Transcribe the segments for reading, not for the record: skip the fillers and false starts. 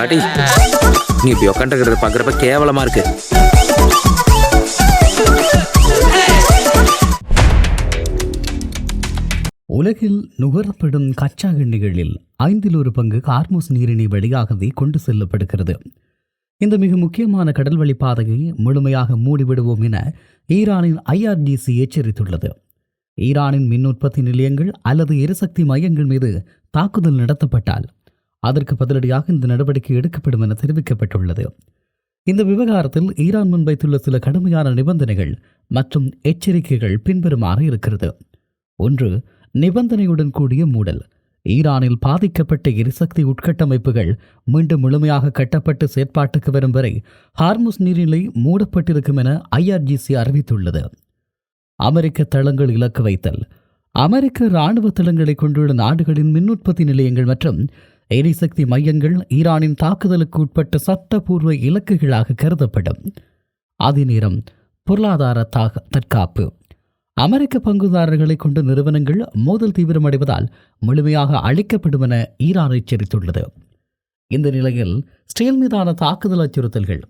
அடி, நீ இப்படி உட்காந்துக்கிறது பார்க்குறப்ப கேவலமா இருக்கு. உலகில் நுகரப்படும் கச்சா எண்ணெய்களில் 1/5 ஹார்முஸ் நீரிணை வழியாகவே கொண்டு செல்லப்படுகிறது. இந்த மிக முக்கியமான கடல்வழி பாதையை முழுமையாக மூடிவிடுவோம் என ஈரானின் IRGC எச்சரித்துள்ளது. ஈரானின் மின் உற்பத்தி நிலையங்கள் அல்லது எரிசக்தி மையங்கள் மீது தாக்குதல் நடத்தப்பட்டால் அதற்கு பதிலடியாக இந்த நடவடிக்கை எடுக்கப்படும் என தெரிவிக்கப்பட்டுள்ளது. இந்த விவகாரத்தில் ஈரான் முன்வைத்துள்ள சில கடுமையான நிபந்தனைகள் மற்றும் எச்சரிக்கைகள் பின்வருமாறு இருக்கிறது. 1. நிபந்தனையுடன் கூடிய மூடல். ஈரானில் பாதிக்கப்பட்ட எரிசக்தி உட்கட்டமைப்புகள் மீண்டும் முழுமையாக கட்டப்பட்டு செயற்பாட்டுக்கு வரும் வரை ஹார்முஸ் நீரிணை மூடப்பட்டிருக்கும் என IRGC அறிவித்துள்ளது. அமெரிக்க தளங்கள் இலக்கு வைத்தல். அமெரிக்க இராணுவ தளங்களை கொண்டுள்ள நாடுகளின் மின் உற்பத்தி நிலையங்கள் மற்றும் எரிசக்தி மையங்கள் ஈரானின் தாக்குதலுக்கு உட்பட்ட சட்டப்பூர்வ இலக்குகளாக கருதப்படும். அதே நேரம் பொருளாதார தற்காப்பு. அமெரிக்க பங்குதாரர்களை கொண்ட நிறுவனங்கள் மோதல் தீவிரமடைவதால் முழுமையாக அழிக்கப்படும் என ஈரான் எச்சரித்துள்ளது. இந்த நிலையில் ஸ்டேல் மீதான தாக்குதல் அச்சுறுத்தல்கள்.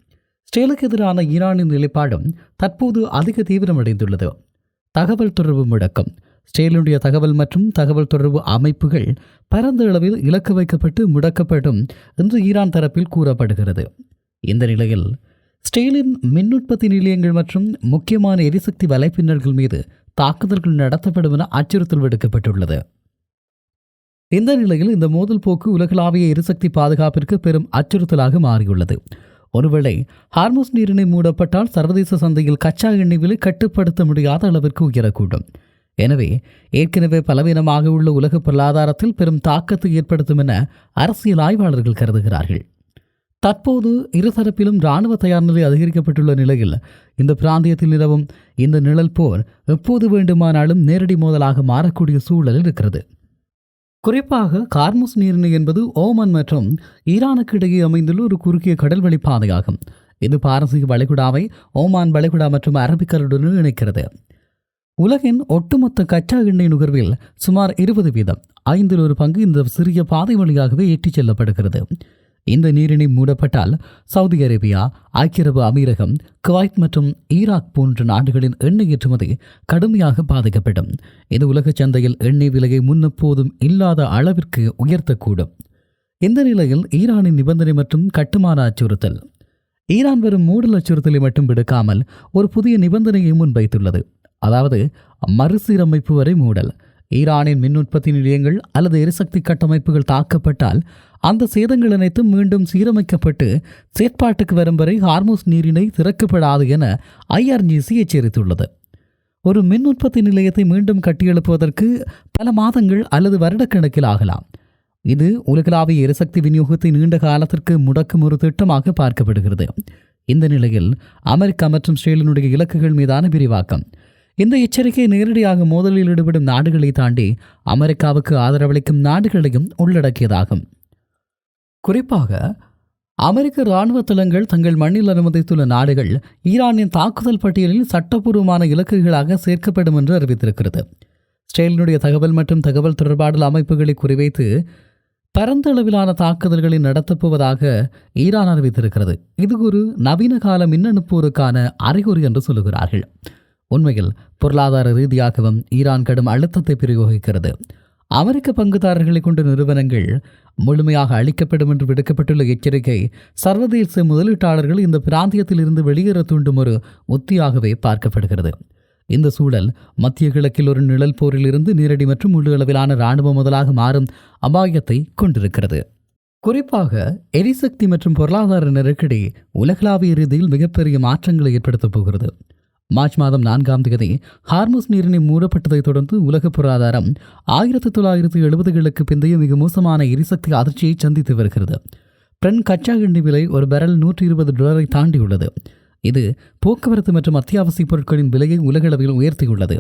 ஸ்டேலுக்கு எதிரான ஈரானின் நிலைப்பாடும் தற்போது அதிக தீவிரமடைந்துள்ளது. தகவல் தொடர்பு முடக்கம். ஸ்டேலுடைய தகவல் மற்றும் தகவல் தொடர்பு அமைப்புகள் பரந்த அளவில் இலக்கு வைக்கப்பட்டு முடக்கப்படும் என்று ஈரான் தரப்பில் கூறப்படுகிறது. இந்த நிலையில் ஸ்டேலின் மின் உற்பத்தி நிலையங்கள் மற்றும் முக்கியமான எரிசக்தி வலைப்பின்னல்கள் மீது தாக்குதல்கள் நடத்தப்படும் என அச்சுறுத்தல் விடுக்கப்பட்டுள்ளது. இந்த நிலையில் இந்த மோதல் போக்கு உலகளாவிய எரிசக்தி பாதுகாப்பிற்கு பெரும் அச்சுறுத்தலாக மாறியுள்ளது. ஒருவேளை ஹார்முஸ் நீரிணை மூடப்பட்டால் சர்வதேச சந்தையில் கச்சா எண்ணெய் விலை கட்டுப்படுத்த முடியாத அளவிற்கு உயரக்கூடும். எனவே ஏற்கனவே பலவீனமாக உள்ள உலக பொருளாதாரத்தில் பெரும் தாக்கத்தை ஏற்படுத்தும் என அரசியல் ஆய்வாளர்கள் கருதுகிறார்கள். தற்போது இருதரப்பிலும் இராணுவ தயார் நிலை அதிகரிக்கப்பட்டுள்ள நிலையில் இந்த பிராந்தியத்தில் நிலவும் இந்த நிழல் போர் எப்போது வேண்டுமானாலும் நேரடி மோதலாக மாறக்கூடிய சூழல் இருக்கிறது. குறிப்பாக ஹார்முஸ் நீரிணை என்பது ஓமன் மற்றும் ஈரானுக்கு இடையே அமைந்துள்ள ஒரு குறுகிய கடல்வழி பாதையாகும். இது பாரசீக வளைகுடாவை ஓமான் வளைகுடா மற்றும் அரபிக்கடலுடன் இணைக்கிறது. உலகின் ஒட்டுமொத்த கச்சா எண்ணெய் நுகர்வில் சுமார் 20%, 1/5 இந்த சிறிய பாதை வழியாகவே ஏற்றிச் செல்லப்படுகிறது. இந்த நீரிணை மூடப்பட்டால் சவுதி அரேபியா, ஐக்கிய அரபு அமீரகம், குவைத் மற்றும் ஈராக் போன்ற நாடுகளின் எண்ணெய் ஏற்றுமதி கடுமையாக பாதிக்கப்படும். இது உலக சந்தையில் எண்ணெய் விலையை முன்னெப்போதும் இல்லாத அளவிற்கு உயர்த்தக்கூடும். இந்த நிலையில் ஈரானின் நிபந்தனை மற்றும் கட்டுமான அச்சுறுத்தல். ஈரான் வெறும் மூடல் அச்சுறுத்தலை மட்டும் விடுக்காமல் ஒரு புதிய நிபந்தனையை முன்வைத்துள்ளது. அதாவது மறுசீரமைப்பு வரை மூடல். ஈரானின் மின் உற்பத்தி நிலையங்கள் அல்லது எரிசக்தி கட்டமைப்புகள் தாக்கப்பட்டால் அந்த சேதங்கள் அனைத்தும் மீண்டும் சீரமைக்கப்பட்டு செயற்பாட்டுக்கு வரும் வரை ஹார்முஸ் நீரிணை திறக்கப்படாது என IRGC எச்சரித்துள்ளது. ஒரு மின் உற்பத்தி நிலையத்தை மீண்டும் கட்டியெழுப்புவதற்கு பல மாதங்கள் அல்லது வருடக்கணக்கில் ஆகலாம். இது உலகளாவிய எரிசக்தி விநியோகத்தை நீண்ட காலத்திற்கு முடக்கும் ஒரு திட்டமாக பார்க்கப்படுகிறது. இந்த நிலையில் அமெரிக்கா மற்றும் ஸ்டேலினுடைய இலக்குகள் மீதான விரிவாக்கம். இந்த எச்சரிக்கை நேரடியாக மோதலில் ஈடுபடும் நாடுகளை தாண்டி அமெரிக்காவுக்கு ஆதரவளிக்கும் நாடுகளையும் உள்ளடக்கியதாகும். குறிப்பாக அமெரிக்க இராணுவ தளங்கள் தங்கள் மண்ணில் அனுமதித்துள்ள நாடுகள் ஈரானின் தாக்குதல் பட்டியலில் சட்டப்பூர்வமான இலக்குகளாக சேர்க்கப்படும் என்று அறிவித்திருக்கிறது. ஸ்டேலினுடைய தகவல் மற்றும் தகவல் தொடர்பாடல் அமைப்புகளை குறிவைத்து பரந்த அளவிலான தாக்குதல்களை நடத்தப்போவதாக ஈரான் அறிவித்திருக்கிறது. இது ஒரு நவீன கால மின்னணு போருக்கான அறிகுறி என்று சொல்லுகிறார்கள். உண்மையில் பொருளாதார ரீதியாகவும் ஈரான் கடும் அழுத்தத்தை பிரயோகிக்கிறது. அமெரிக்க பங்குதாரர்களை கொண்ட நிறுவனங்கள் முழுமையாக அழிக்கப்படும் என்று விடுக்கப்பட்டுள்ள எச்சரிக்கை சர்வதேச முதலீட்டாளர்கள் இந்த பிராந்தியத்தில் இருந்து வெளியேற தூண்டும் ஒரு உத்தியாகவே பார்க்கப்படுகிறது. இந்த சூழல் மத்திய கிழக்கில் ஒரு நிழல் போரில் இருந்து நேரடி மற்றும் முழு அளவிலான இராணுவ முதலாக மாறும் அபாயத்தை கொண்டிருக்கிறது. குறிப்பாக எரிசக்தி மற்றும் பொருளாதார நெருக்கடி உலகளாவிய ரீதியில் மிகப்பெரிய மாற்றங்களை ஏற்படுத்தப் போகிறது. மார்ச் மாதம் 4ஆம் தேதி ஹார்முஸ் நீரிணை மூடப்பட்டதை தொடர்ந்து உலக பொருளாதாரம் 1970களுக்கு பிந்தைய மிக மோசமான எரிசக்தி அதிர்ச்சியை சந்தித்து வருகிறது. பிரெண்ட் கச்சா எண்ணெய் விலை ஒரு பேரல் $120 தாண்டியுள்ளது. இது போக்குவரத்து மற்றும் அத்தியாவசிய பொருட்களின் விலையை உலகளவில் உயர்த்தியுள்ளது.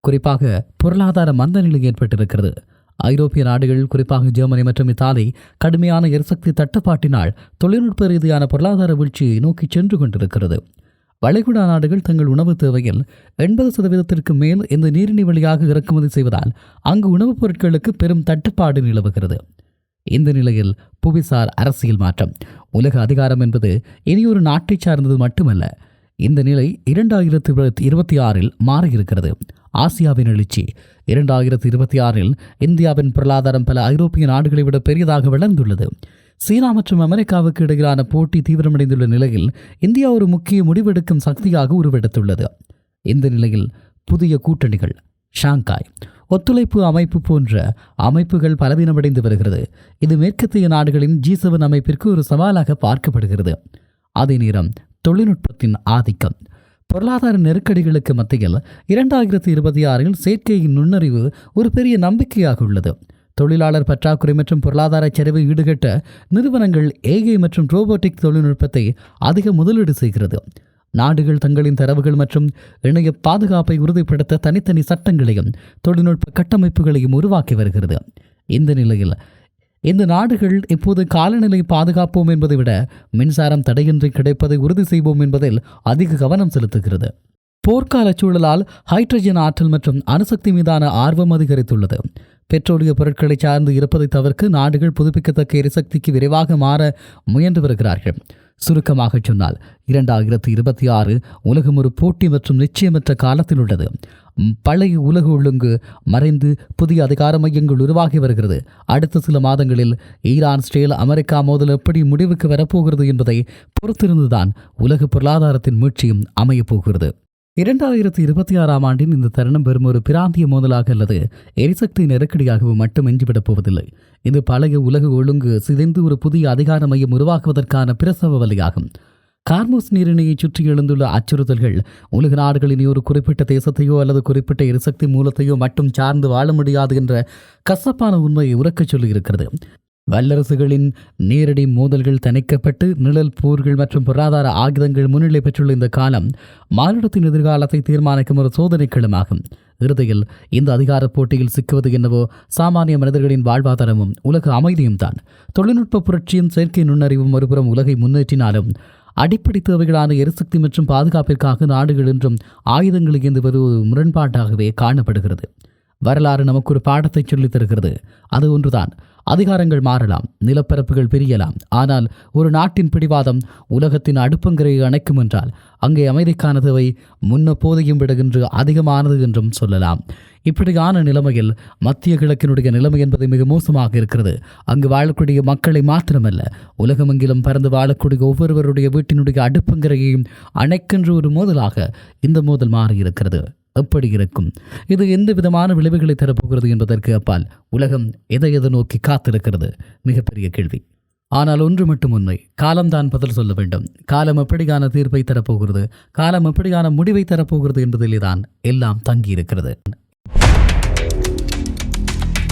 குறிப்பாக பொருளாதார மந்த நிலை ஏற்பட்டிருக்கிறது. ஐரோப்பிய நாடுகள், குறிப்பாக ஜெர்மனி மற்றும் இத்தாலி கடுமையான எரிசக்தி தட்டுப்பாட்டினால் தொழில்நுட்ப ரீதியான பொருளாதார வீழ்ச்சியை நோக்கி சென்று கொண்டிருக்கிறது. வளைகுடா நாடுகள் தங்கள் உணவு தேவையில் 80% மேல் இந்த நீரிணை வழியாக இறக்குமதி செய்வதால் அங்கு உணவுப் பொருட்களுக்கு பெரும் தட்டுப்பாடு நிலவுகிறது. இந்த நிலையில் புவிசார் அரசியல் மாற்றம். உலக அதிகாரம் என்பது இனியொரு நாட்டை சார்ந்தது மட்டுமல்ல. இந்த நிலை 2026 மாறியிருக்கிறது. ஆசியாவின் எழுச்சி. 2026 இந்தியாவின் பொருளாதாரம் பல ஐரோப்பிய நாடுகளை விட பெரியதாக வளர்ந்துள்ளது. சீனா மற்றும் அமெரிக்காவுக்கு இடையிலான போட்டி தீவிரமடைந்துள்ள நிலையில் இந்தியா ஒரு முக்கிய முடிவெடுக்கும் சக்தியாக உருவெடுத்துள்ளது. இந்த நிலையில் புதிய கூட்டணிகள், ஷாங்காய் ஒத்துழைப்பு அமைப்பு போன்ற அமைப்புகள் பலவீனமடைந்து வருகிறது. இது மேற்கத்திய நாடுகளின் G7 அமைப்பிற்கு ஒரு சவாலாக பார்க்கப்படுகிறது. அதே நேரம் தொழில்நுட்பத்தின் ஆதிக்கம். பொருளாதார நெருக்கடிகளுக்கு மத்தியில் 2026 செயற்கை நுண்ணறிவு ஒரு பெரிய நம்பிக்கையாக உள்ளது. தொழிலாளர் பற்றாக்குறை மற்றும் பொருளாதார சரிவை ஈடுகட்ட நிறுவனங்கள் AI மற்றும் ரோபோட்டிக் தொழில்நுட்பத்தை அதிக முதலீடு செய்கிறது. நாடுகள் தங்களின் தரவுகள் மற்றும் இணைய பாதுகாப்பை உறுதிப்படுத்த தனித்தனி சட்டங்களையும் தொழில்நுட்ப கட்டமைப்புகளையும் உருவாக்கி வருகிறது. இந்த நிலையில் இந்த நாடுகள் இப்போது காலநிலை பாதுகாப்போம் என்பதை விட மின்சாரம் தடையின்றி கிடைப்பதை உறுதி செய்வோம் என்பதில் அதிக கவனம் செலுத்துகிறது. போர்க்கால சூழலால் ஹைட்ரஜன் ஆற்றல் மற்றும் அணுசக்தி மீதான ஆர்வம் அதிகரித்துள்ளது. பெட்ரோலிய பொருட்களை சார்ந்து இருப்பதை தவிர்க்க நாடுகள் புதுப்பிக்கத்தக்க எரிசக்திக்கு விரைவாக மாற முயன்று வருகிறார்கள். சுருக்கமாக சொன்னால் 2026 உலகம் ஒரு போட்டி மற்றும் நிச்சயமற்ற காலத்தில் உள்ளது. பழைய உலக ஒழுங்கு மறைந்து புதிய அதிகார மையங்கள் உருவாகி வருகிறது. அடுத்த சில மாதங்களில் ஈரான், இஸ்ரேல், அமெரிக்கா மோதல் எப்படி முடிவுக்கு வரப்போகிறது என்பதை பொறுத்திருந்துதான் உலக பொருளாதாரத்தின் மீட்சியும் அமையப்போகிறது. 2026 இந்த தருணம் பெறும் ஒரு பிராந்திய மோதலாக அல்லது எரிசக்தி நெருக்கடியாகவும் மட்டும் எஞ்சிவிடப் போவதில்லை. இது பழைய உலக ஒழுங்கு சிதைந்து ஒரு புதிய அதிகார மையம் உருவாக்குவதற்கான பிரசவ வழியாகும். கார்மூஸ் நீரிணையை சுற்றி எழுந்துள்ள அச்சுறுத்தல்கள் உலக நாடுகளின் ஒரு குறிப்பிட்ட தேசத்தையோ அல்லது குறிப்பிட்ட எரிசக்தி மூலத்தையோ மட்டும் சார்ந்து வாழ முடியாது என்ற கசப்பான உண்மையை உறக்கச் சொல்லியிருக்கிறது. வல்லரசுகளின் நேரடி மோதல்கள் தணிக்கப்பட்டு நிழல் போர்கள் மற்றும் பொருளாதார ஆயுதங்கள் முன்னிலை பெற்றுள்ள இந்த காலம் மானுடத்தின் எதிர்காலத்தை தீர்மானிக்கும் ஒரு சோதனை களமாகும். இறுதியில் இந்த அதிகார போட்டியில் சிக்குவது என்னவோ சாமானிய மனிதர்களின் வாழ்வாதாரமும் உலக அமைதியும் தான். தொழில்நுட்ப புரட்சியின் செயற்கை நுண்ணறிவும் ஒருபுறம் உலகை முன்னேற்றினாலும் அடிப்படை தேவைகளான எரிசக்தி மற்றும் பாதுகாப்பிற்காக நாடுகள் என்றும் ஆயுதங்கள் இயந்து வருவது முரண்பாட்டாகவே காணப்படுகிறது. வரலாறு நமக்கு ஒரு பாடத்தை சொல்லித் தருகிறது. அது ஒன்றுதான், அதிகாரங்கள் மாறலாம், நிலப்பரப்புகள் பிரியலாம், ஆனால் ஒரு நாட்டின் பிடிவாதம் உலகத்தின் அடுப்பங்கரையை அணைக்கும் என்றால் அங்கே அமைதிக்கான தேவை முன்னப்போதையும் விடுகின்ற அதிகமானது என்றும் சொல்லலாம். இப்படியான நிலைமையில் மத்திய கிழக்கினுடைய நிலைமை என்பது மிக மோசமாக இருக்கிறது. அங்கு வாழக்கூடிய மக்களை மாத்திரமல்ல, உலகமெங்கிலும் பறந்து வாழக்கூடிய ஒவ்வொருவருடைய வீட்டினுடைய அடுப்பங்கரையையும் அணைக்கின்ற ஒரு மோதலாக இந்த மோதல் மாறியிருக்கிறது. எப்படி இருக்கும்? இது எந்த விதமான விளைவுகளை தரப்போகிறது என்பதற்கு அப்பால் உலகம் எதை நோக்கி காத்திருக்கிறது? மிகப்பெரிய கேள்வி. ஆனால் ஒன்று மட்டும் உண்மை, காலம்தான் பதில் சொல்ல வேண்டும். காலம் எப்படியான தீர்ப்பை தரப்போகிறது, காலம் எப்படியான முடிவை தரப்போகிறது என்பதிலே தான் எல்லாம் தங்கியிருக்கிறது.